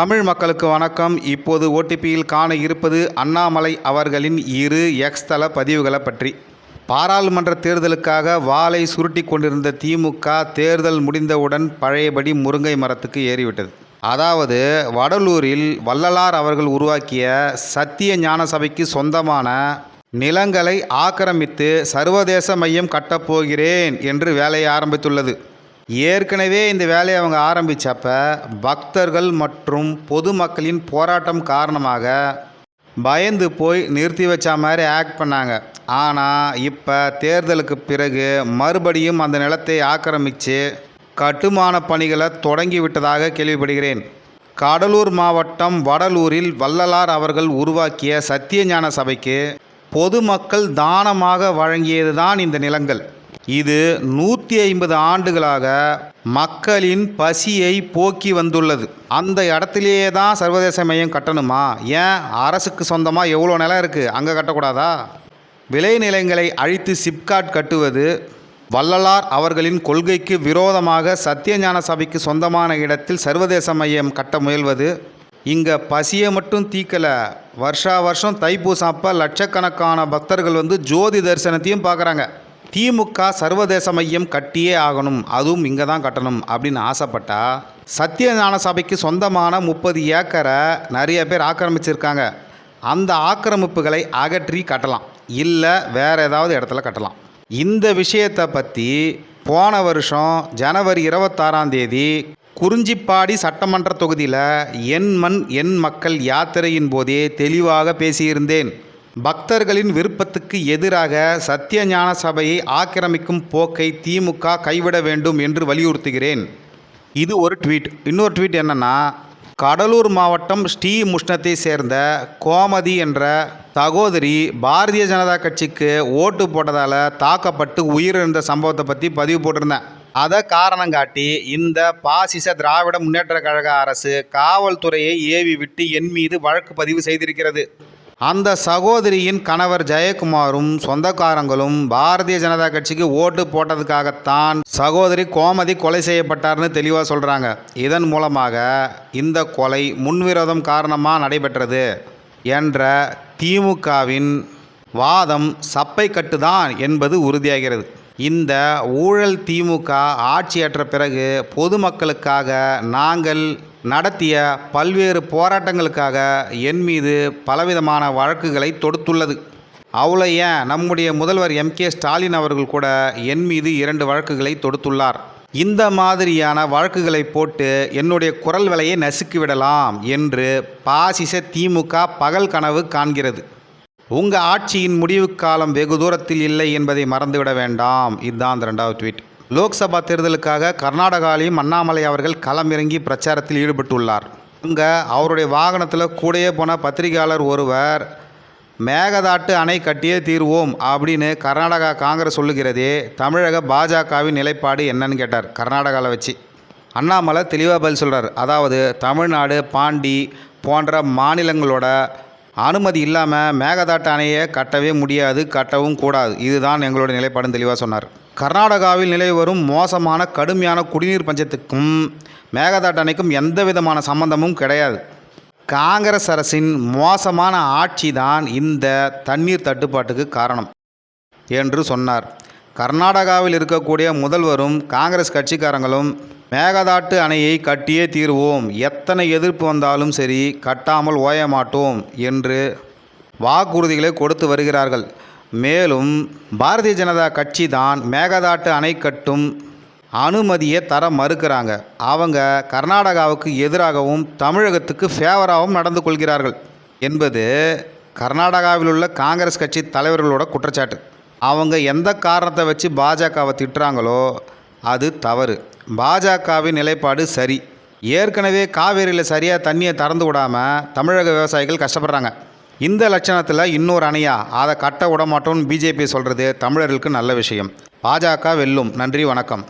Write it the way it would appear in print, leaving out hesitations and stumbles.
தமிழ் மக்களுக்கு வணக்கம். இப்போது ஓடிபியில் காண இருப்பது அண்ணாமலை அவர்களின் 2 எக்ஸ் தள பதிவுகளை பற்றி. பாராளுமன்ற தேர்தலுக்காக வாளை சுருட்டி கொண்டிருந்த திமுக தேர்தல் முடிந்தவுடன் பழையபடி முருங்கை மரத்துக்கு ஏறிவிட்டது. அதாவது வடலூரில் வள்ளலார் அவர்கள் உருவாக்கிய சத்திய ஞான சபைக்கு சொந்தமான நிலங்களை ஆக்கிரமித்து சர்வதேச மையம் கட்டப்போகிறேன் என்று வேலையை ஆரம்பித்துள்ளது. ஏற்கனவே இந்த வேலையை அவங்க ஆரம்பித்தப்ப பக்தர்கள் மற்றும் பொதுமக்களின் போராட்டம் காரணமாக பயந்து போய் நிறுத்தி வச்ச மாதிரி ஆக்ட் பண்ணாங்க. ஆனால் இப்போ தேர்தலுக்கு பிறகு மறுபடியும் அந்த நிலத்தை ஆக்கிரமித்து கட்டுமான பணிகளை தொடங்கி விட்டதாக கேள்விப்படுகிறேன். கடலூர் மாவட்டம் வடலூரில் வள்ளலார் அவர்கள் உருவாக்கிய சத்திய ஞான சபைக்கு பொதுமக்கள் தானமாக வழங்கியதுதான் இந்த நிலங்கள். இது 150 ஆண்டுகளாக மக்களின் பசியை போக்கி வந்துள்ளது. அந்த இடத்துலையே தான் சர்வதேச மையம் கட்டணுமா? ஏன் அரசுக்கு சொந்தமாக எவ்வளோ நிலம் இருக்குது, அங்கே கட்டக்கூடாதா? விளைநிலங்களை அழித்து சிப்காட் கட்டுவது வள்ளலார் அவர்களின் கொள்கைக்கு விரோதமாக சத்தியஞான சபைக்கு சொந்தமான இடத்தில் சர்வதேச மையம் கட்ட முயல்வது. இங்கே பசியை மட்டும் தீக்கலை, வருஷா வருஷம் தைப்பூசம் அப்போ லட்சக்கணக்கான பக்தர்கள் வந்து ஜோதி தரிசனத்தையும் பார்க்குறாங்க. திமுக சர்வதேச மையம் கட்டியே ஆகணும், அதுவும் இங்கே தான் கட்டணும் அப்படின்னு ஆசைப்பட்டா சத்திய ஞான சபைக்கு சொந்தமான 30 ஏக்கரை நிறைய பேர் ஆக்கிரமிச்சிருக்காங்க. அந்த ஆக்கிரமிப்புகளை அகற்றி கட்டலாம், இல்லை வேறு ஏதாவது இடத்துல கட்டலாம். இந்த விஷயத்தை பற்றி போன வருஷம் ஜனவரி 26ஆம் தேதி குறிஞ்சிப்பாடி சட்டமன்ற தொகுதியில் என் மண் என் மக்கள் யாத்திரையின் போதே தெளிவாக பேசியிருந்தேன். பக்தர்களின் விருப்பத்துக்கு எதிராக சத்திய ஞான சபையை ஆக்கிரமிக்கும் போக்கை திமுக கைவிட வேண்டும் என்று வலியுறுத்துகிறேன். இது ஒரு ட்வீட். இன்னொரு ட்வீட் என்னென்னா, கடலூர் மாவட்டம் ஸ்ரீமுஷ்ணத்தை சேர்ந்த கோமதி என்ற சகோதரி பாரதிய ஜனதா கட்சிக்கு ஓட்டு போட்டதால் தாக்கப்பட்டு உயிரிழந்த சம்பவத்தை பற்றி பதிவு போட்டிருந்தேன். அதை காரணம் காட்டி இந்த பாசிச திராவிட முன்னேற்ற கழக அரசு காவல்துறையை ஏவி விட்டு என் மீது வழக்கு பதிவு செய்திருக்கிறது. அந்த சகோதரியின் கணவர் ஜெயக்குமாரும் சொந்தக்காரங்களும் பாரதிய ஜனதா கட்சிக்கு ஓட்டு போட்டதுக்காகத்தான் சகோதரி கோமதி கொலை செய்யப்பட்டார்னு தெளிவாக சொல்கிறாங்க. இதன் மூலமாக இந்த கொலை முன்விரோதம் காரணமாக நடைபெற்றது என்ற திமுகவின் வாதம் சப்பை கட்டுதான் என்பது உறுதியாகிறது. இந்த ஊழல் திமுக ஆட்சியேற்ற பிறகு பொதுமக்களுக்காக நாங்கள் நடத்திய பல்வேறு போராட்டங்களுக்காக என் மீது பலவிதமான வழக்குகளை தொடுத்துள்ளது. அவ்வளோ ஏன், நம்முடைய முதல்வர் MK ஸ்டாலின் அவர்கள் கூட என் மீது 2 வழக்குகளை தொடுத்துள்ளார். இந்த மாதிரியான வழக்குகளை போட்டு என்னுடைய குரல் விலையை நசுக்கிவிடலாம் என்று பாசிச திமுக பகல் கனவு காண்கிறது. உங்கள் ஆட்சியின் முடிவு காலம் வெகு தூரத்தில் இல்லை என்பதை மறந்துவிட வேண்டாம். இதுதான் அந்த 2வது ட்வீட். லோக்சபா தேர்தலுக்காக கர்நாடகாவிலும் அண்ணாமலை அவர்கள் களமிறங்கி பிரச்சாரத்தில் ஈடுபட்டுள்ளார். அங்கே அவருடைய வாகனத்தில் கூடயே போன பத்திரிகையாளர் ஒருவர் மேகதாட்டு அணை கட்டியே தீர்வோம் அப்படின்னு கர்நாடகா காங்கிரஸ் சொல்லுகிறதே, தமிழக பாஜகவின் நிலைப்பாடு என்னன்னு கேட்டார். கர்நாடகாவில் வச்சு அண்ணாமலை தெளிவாக பதில் சொல்கிறார். அதாவது தமிழ்நாடு, பாண்டி போன்ற மாநிலங்களோட அனுமதி இல்லாமல் மேகதாட்டு அணையை கட்டவே முடியாது, கட்டவும் கூடாது. இதுதான் எங்களுடைய நிலைப்பாடுன்னு தெளிவாக சொன்னார். கர்நாடகாவில் நிலை வரும் மோசமான கடுமையான குடிநீர் பஞ்சத்துக்கும் மேகதாட்டு அணைக்கும் எந்த விதமான சம்பந்தமும் கிடையாது. காங்கிரஸ் அரசின் மோசமான ஆட்சி தான் இந்த தண்ணீர் தட்டுப்பாட்டுக்கு காரணம் என்று சொன்னார். கர்நாடகாவில் இருக்கக்கூடிய முதல்வரும் காங்கிரஸ் கட்சிக்காரங்களும் மேகதாட்டு அணையை கட்டியே தீர்வோம், எத்தனை எதிர்ப்பு வந்தாலும் சரி கட்டாமல் ஓய மாட்டோம் என்று வாக்குறுதிகளை கொடுத்து வருகிறார்கள். மேலும் பாரதிய ஜனதா கட்சி தான் மேகதாட்டு அணை கட்டும் அனுமதியை தர மறுக்கிறாங்க. அவங்க கர்நாடகாவுக்கு எதிராகவும் தமிழகத்துக்கு ஃபேவராகவும் நடந்து கொள்கிறார்கள் என்பது கர்நாடகாவில் உள்ள காங்கிரஸ் கட்சி தலைவர்களோட குற்றச்சாட்டு. அவங்க எந்த காரணத்தை வச்சு பாஜகவை திட்டுறாங்களோ அது தவறு. பாஜகவின் நிலைப்பாடு சரி. ஏற்கனவே காவேரியில் சரியாக தண்ணியை திறந்து விடாமல் தமிழக விவசாயிகள் கஷ்டப்படுறாங்க. இந்த லட்சணத்தில் இன்னொரு அணையா, அதை கட்ட விட மாட்டோம்னு பிஜேபி சொல்கிறது தமிழர்களுக்கு நல்ல விஷயம். பாஜக வெல்லும். நன்றி, வணக்கம்.